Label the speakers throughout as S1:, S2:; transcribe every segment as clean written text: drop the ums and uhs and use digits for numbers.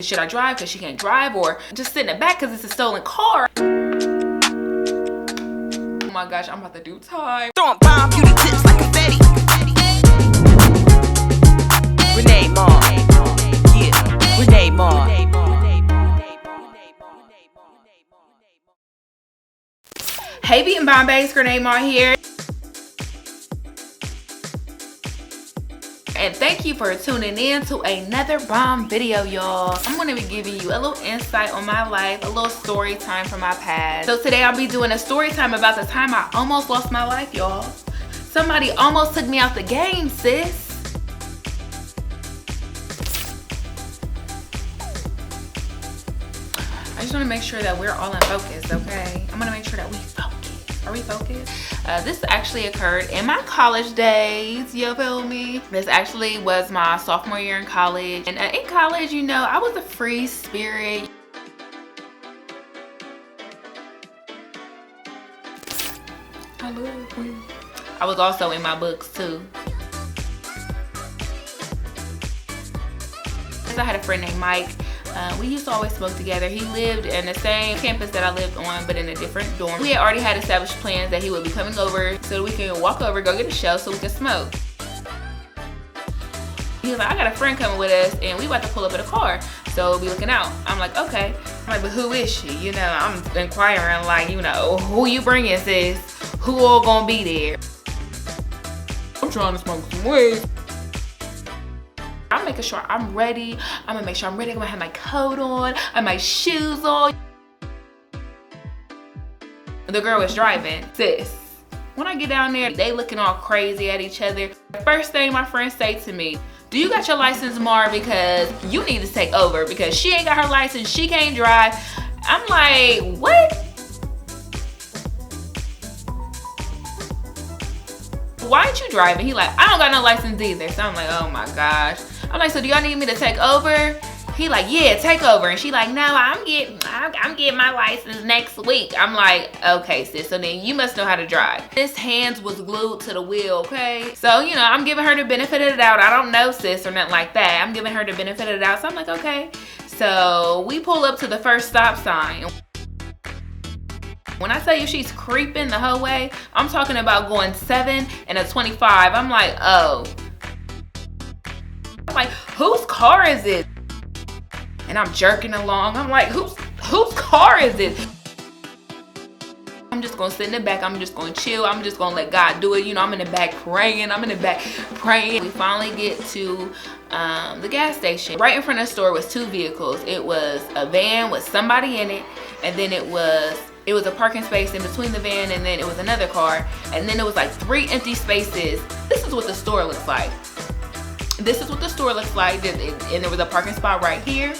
S1: Should I drive because she can't drive, or just sit in the back because it's a stolen car? Oh my gosh, I'm about to do time.
S2: Throwing bomb beauty tips like confetti. Renee Mar. Yeah, Renee Mar.
S1: Hey Beat and Bombay, Renee Mar here. And thank you for tuning in to another bomb video, y'all. I'm gonna be giving you a little insight on my life, a little story time from my past. So today I'll be doing a story time about the time I almost lost my life, y'all. Somebody almost took me out the game, sis. I just wanna make sure that we're all in focus, okay? I'm gonna make sure that we focus. Are we focused? This actually occurred in my college days, you feel me? This actually was my sophomore year in college. And in college, you know, I was a free spirit. I love you. I was also in my books too. I had a friend named Mike. We used to always smoke together. He lived in the same campus that I lived on, but in a different dorm. We had already had established plans that he would be coming over so that we can walk over, go get a show so we could smoke. He was like, I got a friend coming with us and we about to pull up in a car, so we'll be looking out. I'm like, okay. I'm like, but who is she? You know, I'm inquiring like, you know, who you bringing, sis? Who all gonna be there? I'm trying to smoke some weed. I'm making sure I'm ready. I'm gonna make sure I'm ready. I'm gonna have my coat on, I have my shoes on. The girl was driving. Sis, when I get down there, they looking all crazy at each other. The first thing my friend say to me, do you got your license, Mar? Because you need to take over because she ain't got her license, she can't drive. I'm like, what? Why aren't you driving? He like, I don't got no license either. So I'm like, oh my gosh. I'm like, so do y'all need me to take over? He like, yeah, take over. And she like, no, I'm getting my license next week. I'm like, okay, sis, so then you must know how to drive. His hands was glued to the wheel, okay? So, you know, I'm giving her the benefit of the doubt. I don't know, sis, or nothing like that. I'm giving her the benefit of the doubt. So I'm like, okay. So we pull up to the first stop sign. When I tell you she's creeping the whole way, I'm talking about going 7 and a 25. I'm like, oh. I'm like, whose car is it? And I'm jerking along. I'm like, whose car is it? I'm just gonna sit in the back. I'm just gonna chill. I'm just gonna let God do it. You know, I'm in the back praying. We finally get to the gas station. Right in front of the store was 2 vehicles. It was a van with somebody in it, and then it was a parking space in between the van, and then it was another car, and then it was like 3 empty spaces. This is what the store looks like. This is what the store looks like, and there was a parking spot right here.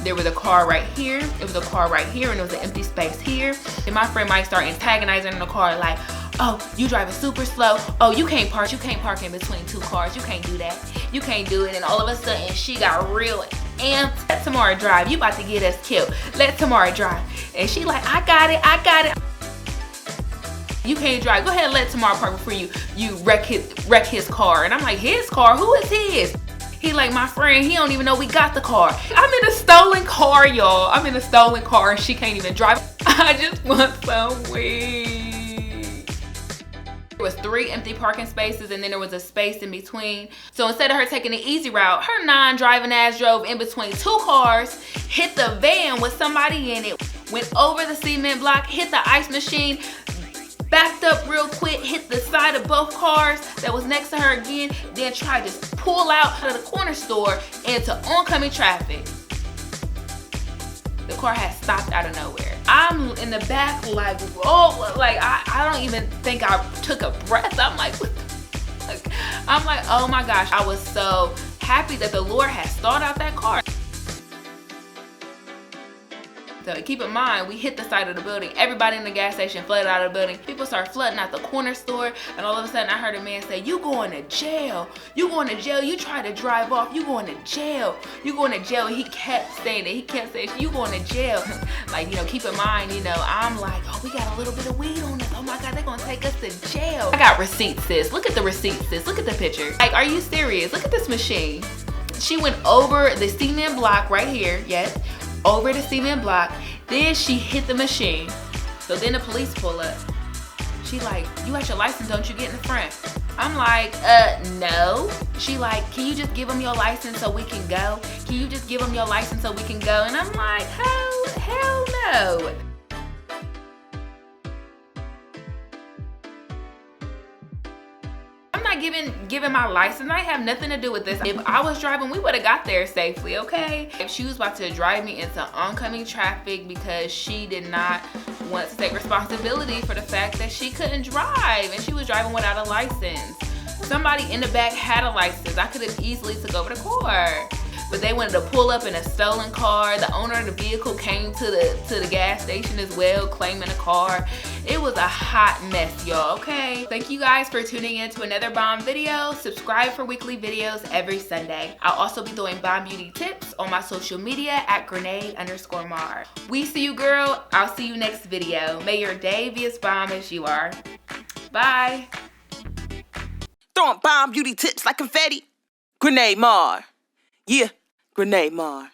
S1: There was a car right here. It was a car right here, and there was an empty space here. And my friend Mike started antagonizing in the car like, oh, you driving super slow. Oh, you can't park in between 2 cars. You can't do that. You can't do it. And all of a sudden, she got real amped. Let Tamara drive. You about to get us killed. Let Tamara drive. And she like, I got it. You can't drive. Go ahead and let Tamara park before you wreck his car. And I'm like, his car? Who is his? He like, my friend, he don't even know we got the car. I'm in a stolen car, y'all. I'm in a stolen car and she can't even drive. I just want some weed. There was 3 empty parking spaces, and then there was a space in between. So instead of her taking the easy route, her non-driving ass drove in between 2 cars, hit the van with somebody in it, went over the cement block, hit the ice machine, backed up real quick, hit the side of both cars that was next to her again, then tried to pull out of the corner store into oncoming traffic. The car had stopped out of nowhere. I'm in the back like, oh, like I don't even think I took a breath. I'm like, what the fuck? I'm like, oh my gosh. I was so happy that the Lord had stalled out that car. So keep in mind, we hit the side of the building. Everybody in the gas station flooded out of the building. People start flooding out the corner store, and all of a sudden I heard a man say, you going to jail. You going to jail. You try to drive off. You going to jail. You going to jail. He kept saying it. He kept saying, you going to jail. Like, you know, keep in mind, you know, I'm like, oh, we got a little bit of weed on us. Oh my God, they're going to take us to jail. I got receipts, sis. Look at the receipts, sis. Look at the picture. Like, are you serious? Look at this machine. She went over the cement block right here, yes, over the cement block. Then she hit the machine. So then the police pull up. She like, you got your license, don't you? Get in the front. I'm like, no. She like, can you just give them your license so we can go? Can you just give them your license so we can go? And I'm like, hell no. I'm not giving my license. I have nothing to do with this. If I was driving, we would have got there safely, okay? If she was about to drive me into oncoming traffic because she did not want to take responsibility for the fact that she couldn't drive and she was driving without a license. Somebody in the back had a license. I could have easily took over the car. But they wanted to pull up in a stolen car. The owner of the vehicle came to the gas station as well, claiming a car. It was a hot mess, y'all, okay? Thank you guys for tuning in to another bomb video. Subscribe for weekly videos every Sunday. I'll also be doing bomb beauty tips on my social media at Grenade_Mar. We see you, girl. I'll see you next video. May your day be as bomb as you are. Bye.
S2: Throwing bomb beauty tips like confetti. Grenade Mar. Yeah, Grenade Mar.